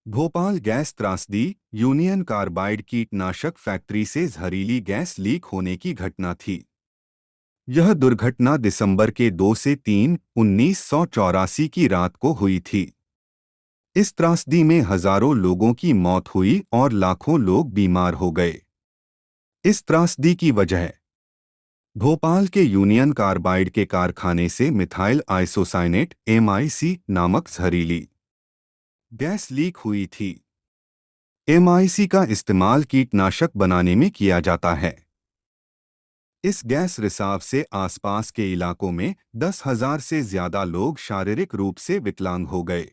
Bhopal gas त्रासदी। Union carbide कीटनाशक factory से जहरीली गैस लीक होने की घटना थी। यह दुर्घटना दिसंबर के 2 से 3, 1984 की रात को हुई थी। इस त्रासदी में हजारों लोगों की मौत हुई और लाखों लोग बीमार हो गए। इस त्रासदी की वजह भोपाल के यूनियन कार्बाइड के कारखाने से मिथाइल आइसोसाइनेट (MIC) नामक जहरीली गैस लीक हुई थी। MIC का इस्तेमाल कीटनाशक बनाने में किया जाता है। इस गैस रिसाव से आसपास के इलाकों में 10,000 से ज्यादा लोग शारीरिक रूप से विकलांग हो गए।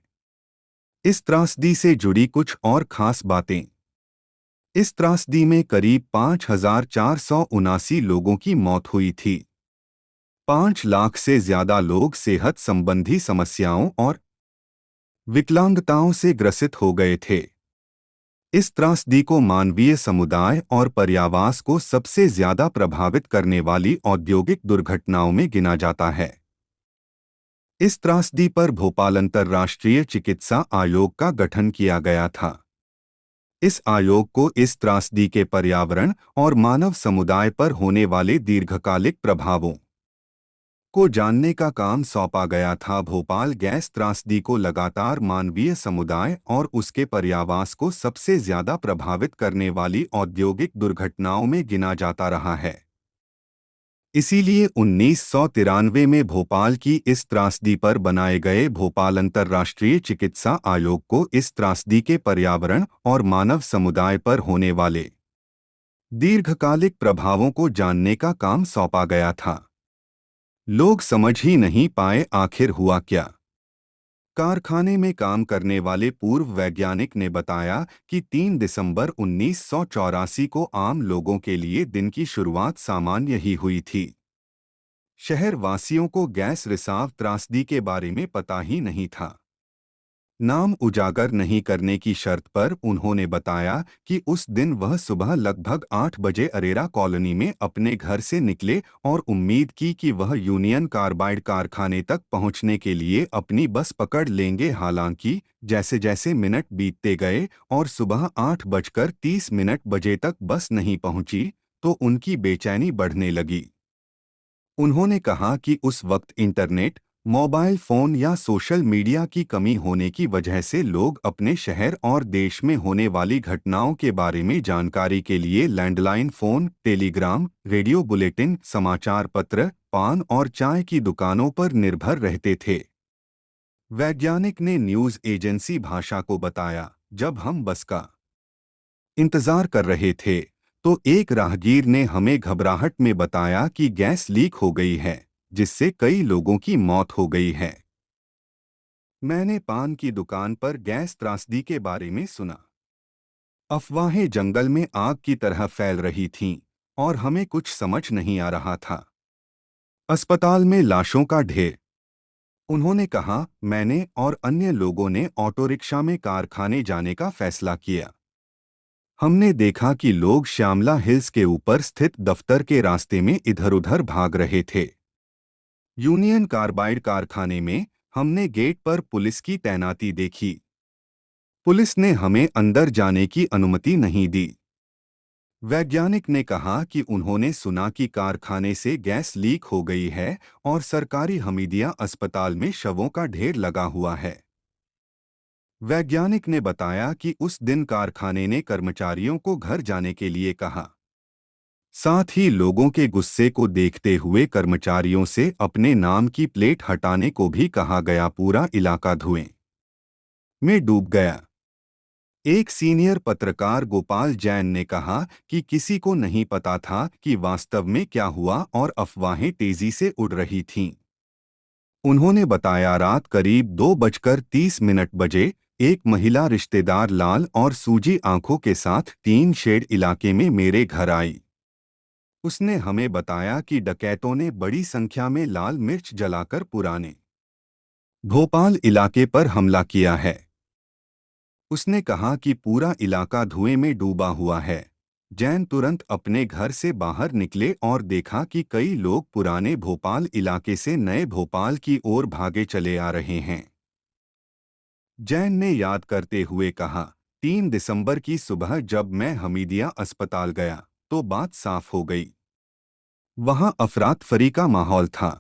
इस त्रासदी से जुड़ी कुछ और खास बातें। इस त्रासदी में करीब 5,479 लोगों की मौत हुई थी। 5 लाख से ज्यादा लोग सेहत संबंधी समस्याओं और विकलांगताओं से ग्रसित हो गए थे। इस त्रासदी को मानवीय समुदाय और पर्यावास को सबसे ज्यादा प्रभावित करने वाली औद्योगिक दुर्घटनाओं में गिना जाता है। इस त्रासदी पर भोपाल अंतर्राष्ट्रीय चिकित्सा आयोग का गठन किया गया था। इस आयोग को इस त्रासदी के पर्यावरण और मानव समुदाय पर होने वाले दीर्घकालिक प्रभावों को जानने का काम सौंपा गया था। भोपाल गैस त्रासदी को लगातार मानवीय समुदाय और उसके पर्यावास को सबसे ज्यादा प्रभावित करने वाली औद्योगिक दुर्घटनाओं में गिना जाता रहा है। इसीलिए 1993 में भोपाल की इस त्रासदी पर बनाए गए भोपाल अंतर्राष्ट्रीय चिकित्सा आयोग को इस त्रासदी के पर्यावरण और मानव समुदाय पर होने वाले दीर्घकालिक प्रभावों को जानने का काम सौंपा गया था। लोग समझ ही नहीं पाए आखिर हुआ क्या। कारखाने में काम करने वाले पूर्व वैज्ञानिक ने बताया कि 3 दिसंबर 1984 को आम लोगों के लिए दिन की शुरुआत सामान्य ही हुई थी। शहर वासियों को गैस रिसाव त्रासदी के बारे में पता ही नहीं था। नाम उजागर नहीं करने की शर्त पर उन्होंने बताया कि उस दिन वह सुबह लगभग 8 बजे अरेरा कॉलोनी में अपने घर से निकले और उम्मीद की कि वह यूनियन कार्बाइड कारखाने तक पहुंचने के लिए अपनी बस पकड़ लेंगे। हालांकि जैसे जैसे मिनट बीतते गए और सुबह 8:30 बजे तक बस नहीं पहुंची, तो उनकी बेचैनी बढ़ने लगी। उन्होंने कहा कि उस वक्त इंटरनेट, मोबाइल फोन या सोशल मीडिया की कमी होने की वजह से लोग अपने शहर और देश में होने वाली घटनाओं के बारे में जानकारी के लिए landline phone, Telegram, radio bulletin, समाचार पत्र, पान और चाय की दुकानों पर निर्भर रहते थे। वैज्ञानिक ने न्यूज एजेंसी भाषा को बताया, जब हम बस का इंतजार कर रहे थे, तो एक राहगीर ने हमें घबराहट में बताया कि गैस लीक हो गई है, जिससे कई लोगों की मौत हो गई है। मैंने पान की दुकान पर गैस त्रासदी के बारे में सुना। अफवाहें जंगल में आग की तरह फैल रही थीं और हमें कुछ समझ नहीं आ रहा था। अस्पताल में लाशों का ढेर। उन्होंने कहा, मैंने और अन्य लोगों ने ऑटो रिक्शा में कारखाने जाने का फैसला किया। हमने देखा कि लोग श्यामला हिल्स के ऊपर स्थित दफ्तर के रास्ते में इधर-उधर भाग रहे थे। यूनियन कार्बाइड कारखाने में हमने गेट पर पुलिस की तैनाती देखी। पुलिस ने हमें अंदर जाने की अनुमति नहीं दी। वैज्ञानिक ने कहा कि उन्होंने सुना कि कारखाने से गैस लीक हो गई है और सरकारी हमीदिया अस्पताल में शवों का ढेर लगा हुआ है। वैज्ञानिक ने बताया कि उस दिन कारखाने ने कर्मचारियों को घर जाने के लिए कहा। साथ ही लोगों के गुस्से को देखते हुए कर्मचारियों से अपने नाम की प्लेट हटाने को भी कहा गया। पूरा इलाका धुएं में डूब गया। एक सीनियर पत्रकार गोपाल जैन ने कहा कि किसी को नहीं पता था कि वास्तव में क्या हुआ और अफवाहें तेजी से उड़ रही थीं। उन्होंने बताया, रात करीब 2:30 बजे एक महिला रिश्तेदार लाल और सूजी आंखों के साथ 3 शेड इलाके में मेरे घर आई। उसने हमें बताया कि डकैतों ने बड़ी संख्या में लाल मिर्च जलाकर पुराने भोपाल इलाके पर हमला किया है। उसने कहा कि पूरा इलाका धुएं में डूबा हुआ है। जैन तुरंत अपने घर से बाहर निकले और देखा कि कई लोग पुराने भोपाल इलाके से नए भोपाल की ओर भागे चले आ रहे हैं। जैन ने याद करते हुए कहा, 3 दिसंबर की सुबह जब मैं हमीदिया अस्पताल गया तो बात साफ हो गई। वहां अफरातफरी का माहौल था।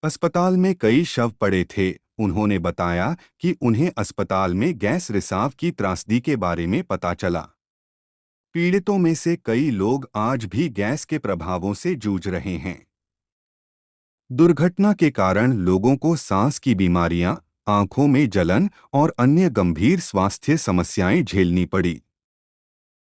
अस्पताल में कई शव पड़े थे। उन्होंने बताया कि उन्हें अस्पताल में गैस रिसाव की त्रासदी के बारे में पता चला। पीड़ितों में से कई लोग आज भी गैस के प्रभावों से जूझ रहे हैं। दुर्घटना के कारण लोगों को सांस की बीमारियां, आंखों में जलन और अन्य गंभीर स्वास्थ्य समस्याएं झेलनी पड़ी।